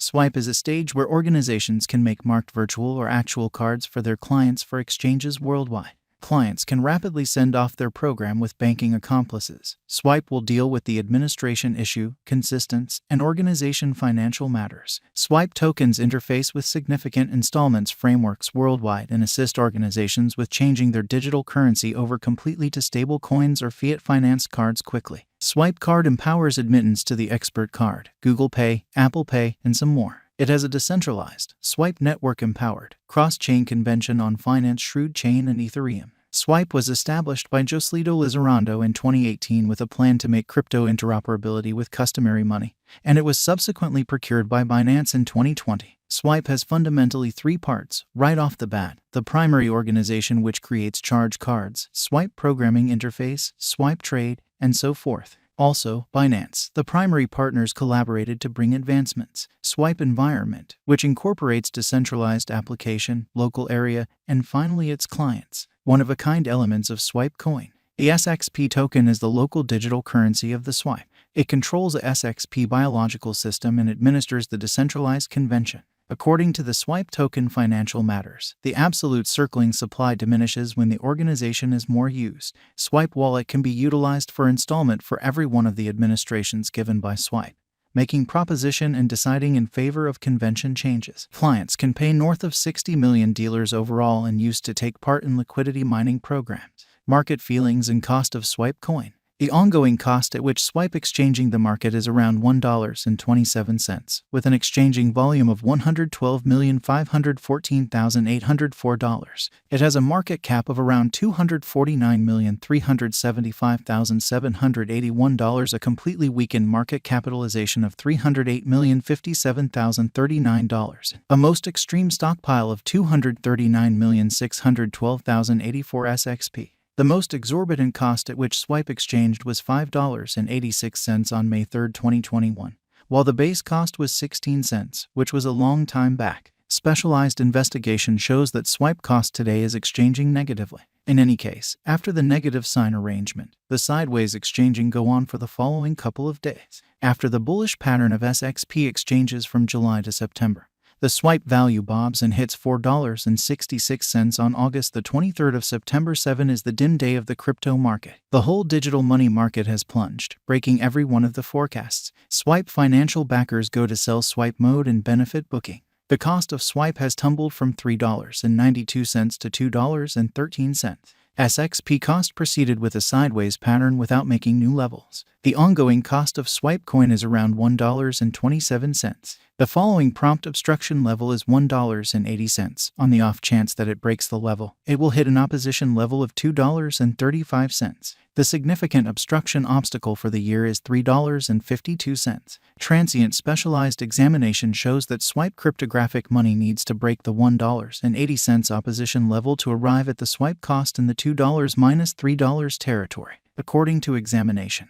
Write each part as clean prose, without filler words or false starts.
Swipe is a stage where organizations can make marked virtual or actual cards for their clients for exchanges worldwide. Clients can rapidly send off their program with banking accomplices. Swipe will deal with the administration issue, consistence, and organization financial matters. Swipe tokens interface with significant installments frameworks worldwide and assist organizations with changing their digital currency over completely to stable coins or fiat-financed cards quickly. Swipe card empowers admittance to the expert card, Google Pay, Apple Pay, and some more. It has a decentralized, Swipe network-empowered, cross-chain convention on finance Shrewd Chain and Ethereum. Swipe was established by Joselito Lizarrando in 2018 with a plan to make crypto interoperability with customary money, and it was subsequently procured by Binance in 2020. Swipe has fundamentally three parts, right off the bat: the primary organization which creates charge cards, Swipe programming interface, Swipe trade, and so forth. Also, Binance, the primary partners collaborated to bring advancements. Swipe environment, which incorporates decentralized application, local area, and finally its clients. One-of-a-kind elements of Swipe coin. The SXP token is the local digital currency of the Swipe. It controls a SXP biological system and administers the decentralized convention. According to the Swipe token Financial Matters, the absolute circling supply diminishes when the organization is more used. Swipe wallet can be utilized for installment for every one of the administrations given by Swipe, making proposition and deciding in favor of convention changes. Clients can pay north of 60 million dealers overall and used to take part in liquidity mining programs. Market feelings and cost of Swipe coin. The ongoing cost at which Swipe exchanging the market is around $1.27, with an exchanging volume of $112,514,804. It has a market cap of around $249,375,781, a completely weakened market capitalization of $308,057,039, a most extreme stockpile of 239,612,084 SXP. The most exorbitant cost at which Swipe exchanged was $5.86 on May 3, 2021, while the base cost was 16 cents, which was a long time back. Specialized investigation shows that Swipe cost today is exchanging negatively. In any case, after the negative sign arrangement, the sideways exchanging go on for the following couple of days. After the bullish pattern of SXP exchanges from July to September, the Swipe value bobs and hits $4.66 on August the 23rd of September 7 is the dim day of the crypto market. The whole digital money market has plunged, breaking every one of the forecasts. Swipe financial backers go to sell Swipe mode and benefit booking. The cost of Swipe has tumbled from $3.92 to $2.13. SXP cost proceeded with a sideways pattern without making new levels. The ongoing cost of Swipe coin is around $1.27. The following prompt obstruction level is $1.80. On the off chance that it breaks the level, it will hit an opposition level of $2.35. The significant obstruction obstacle for the year is $3.52. Transient specialized examination shows that Swipe cryptographic money needs to break the $1.80 opposition level to arrive at the Swipe cost in the $2-3 territory, according to examination.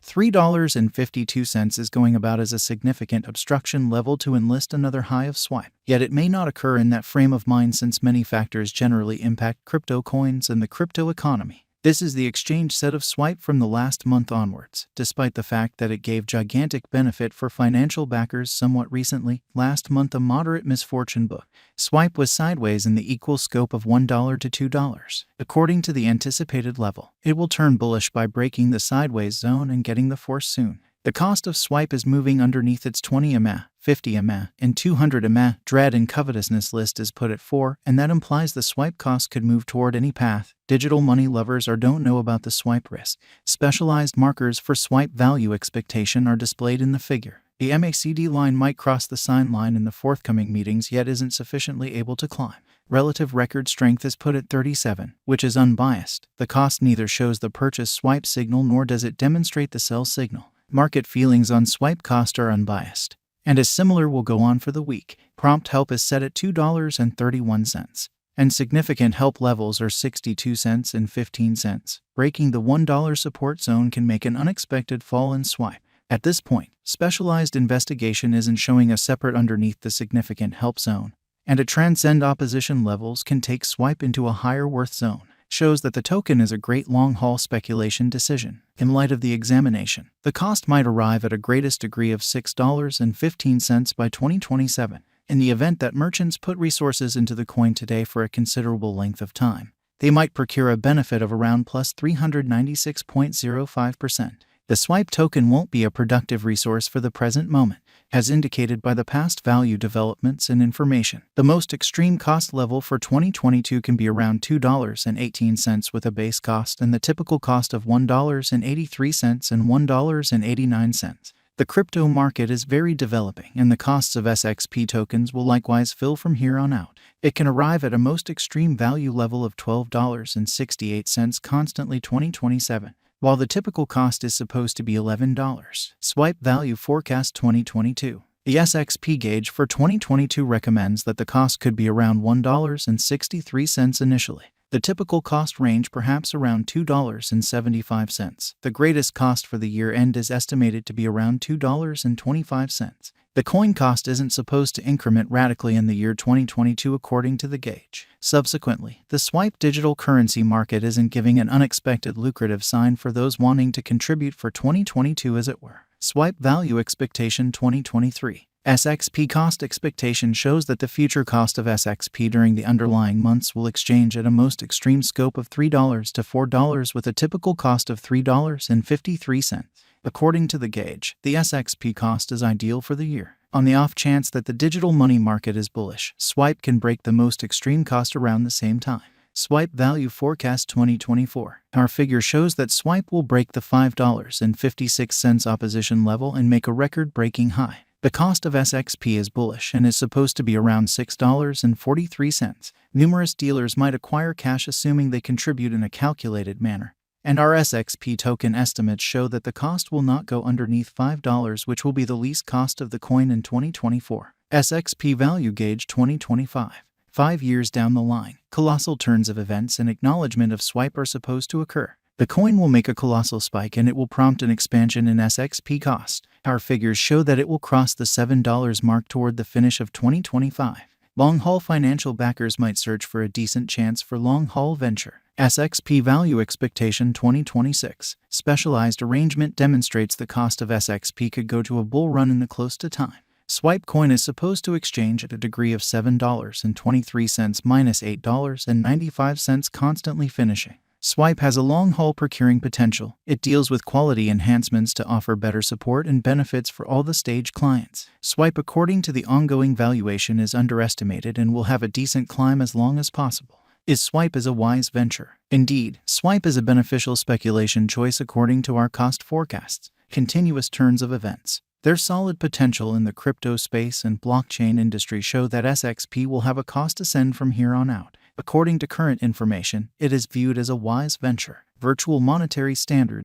$3.52 is going about as a significant obstruction level to enlist another high of Swipe. Yet it may not occur in that frame of mind since many factors generally impact crypto coins and the crypto economy. This is the exchange set of Swipe from the last month onwards, despite the fact that it gave gigantic benefit for financial backers somewhat recently. Last month a moderate misfortune book. Swipe was sideways in the equal scope of $1 to $2. According to the anticipated level, it will turn bullish by breaking the sideways zone and getting the force soon. The cost of Swipe is moving underneath its 20 EMA, 50 EMA, and 200 EMA. Dread and covetousness list is put at 4, and that implies the Swipe cost could move toward any path. Digital money lovers don't know about the Swipe risk. Specialized markers for Swipe value expectation are displayed in the figure. The MACD line might cross the sign line in the forthcoming meetings yet isn't sufficiently able to climb. Relative record strength is put at 37, which is unbiased. The cost neither shows the purchase Swipe signal nor does it demonstrate the sell signal. Market feelings on Swipe cost are unbiased, and as similar will go on for the week. Prompt help is set at $2.31, and significant help levels are 62 cents and 15 cents. Breaking the $1 support zone can make an unexpected fall in Swipe. At this point, specialized investigation isn't showing a separate underneath the significant help zone, and a transcend opposition levels can take Swipe into a higher worth zone. shows that the token is a great long-haul speculation decision. In light of the examination, the cost might arrive at a greatest degree of $6.15 by 2027. In the event that merchants put resources into the coin today for a considerable length of time, they might procure a benefit of around plus 396.05%. The swipe token won't be a productive resource for the present moment, as indicated by the past value developments and information. The most extreme cost level for 2022 can be around $2.18 with a base cost and the typical cost of $1.83 and $1.89. The crypto market is very developing, and the costs of SXP tokens will likewise fill from here on out. It can arrive at a most extreme value level of $12.68 constantly 2027. While the typical cost is supposed to be $11. Swipe Value Forecast 2022. The SXP gauge for 2022 recommends that the cost could be around $1.63 initially. The typical cost range perhaps around $2.75. The greatest cost for the year end is estimated to be around $2.25. The coin cost isn't supposed to increment radically in the year 2022 according to the gauge. Subsequently, the swipe digital currency market isn't giving an unexpected lucrative sign for those wanting to contribute for 2022 as it were. Swipe Value Expectation 2023. SXP cost expectation shows that the future cost of SXP during the underlying months will exchange at a most extreme scope of $3 to $4 with a typical cost of $3.53. According to the gauge, the SXP cost is ideal for the year. On the off chance that the digital money market is bullish, Swipe can break the most extreme cost around the same time. Swipe Value Forecast 2024. Our figure shows that Swipe will break the $5.56 opposition level and make a record-breaking high. The cost of SXP is bullish and is supposed to be around $6.43. Numerous dealers might acquire cash assuming they contribute in a calculated manner, and our SXP token estimates show that the cost will not go underneath $5, which will be the least cost of the coin in 2024. SXP Value Gauge 2025. 5 years down the line, colossal turns of events and acknowledgement of Swipe are supposed to occur. The coin will make a colossal spike and it will prompt an expansion in SXP cost. Our figures show that it will cross the $7 mark toward the finish of 2025. Long-haul financial backers might search for a decent chance for long-haul venture. SXP Value Expectation 2026. Specialized arrangement demonstrates the cost of SXP could go to a bull run in the close to time. Swipe coin is supposed to exchange at a degree of $7.23 minus $8.95 constantly finishing. Swipe has a long-haul procuring potential. It deals with quality enhancements to offer better support and benefits for all the stage clients. Swipe, according to the ongoing valuation, is underestimated and will have a decent climb as long as possible. Is Swipe a wise venture? Indeed, Swipe is a beneficial speculation choice according to our cost forecasts. Continuous turns of events. Their solid potential in the crypto space and blockchain industry show that SXP will have a cost ascend from here on out. According to current information, it is viewed as a wise venture. Virtual monetary standard.